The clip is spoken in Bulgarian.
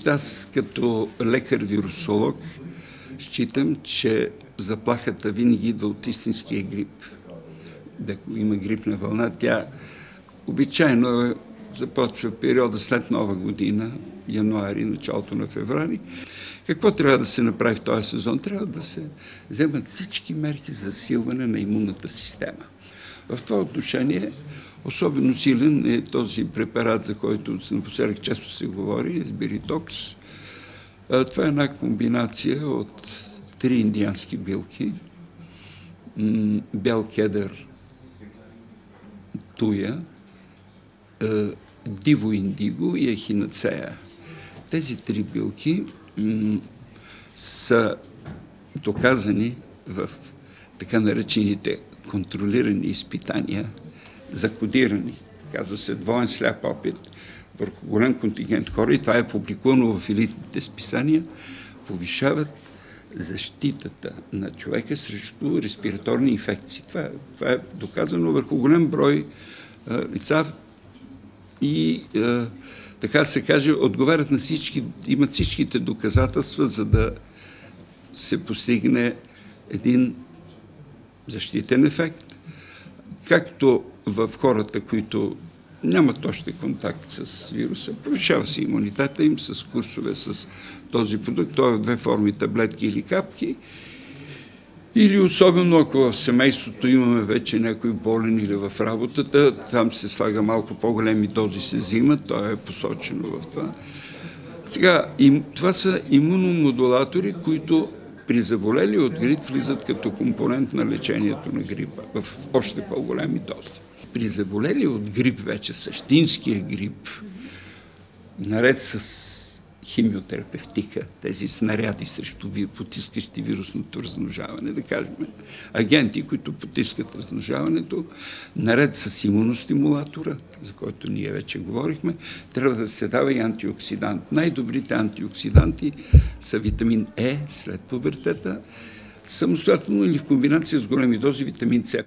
Аз като лекар-вирусолог считам, че заплахата винаги идва от истинския грип. Ако има грипна вълна, тя обичайно започва в периода след Нова година, януари, началото на февруари. Какво трябва да се направи в този сезон? Трябва да се вземат всички мерки за засилване на имунната система. В това отношение особено силен е този препарат, за който напоследък често се говори, Спиритокс. Това е една комбинация от 3 индиански билки, бял кедър, туя, диво индиго и ехинацея. Тези 3 билки са доказани в така наречените контролирани изпитания, закодирани, казва се двоен сляп опит върху голям контингент хора, и това е публикувано в елитните списания, повишават защитата на човека срещу респираторни инфекции. Това е доказано върху голям брой лица и така се каже, отговарят на всички, имат всичките доказателства, за да се постигне един защитен ефект, както в хората, които нямат още контакт с вируса. Повишава се имунитета им с курсове с този продукт. Той е в 2 форми, таблетки или капки. Или особено ако в семейството имаме вече някой болен или в работата, там се слага малко по-големи дози, се взимат, то е посочено в това. Сега, това са имуномодулатори, които при заболели от грип влизат като компонент на лечението на грипа в още по-големи дози. При заболели от грип вече, същинския грип, наред с химиотерапевтика, тези снаряди срещу потискащи вирусното размножаване, да кажем, агенти, които потискат размножаването, наред с имуностимулатора, за който ние вече говорихме, трябва да се дава и антиоксидант. Най-добрите антиоксиданти са витамин Е след пубертета, самостоятелно или в комбинация с големи дози витамин С.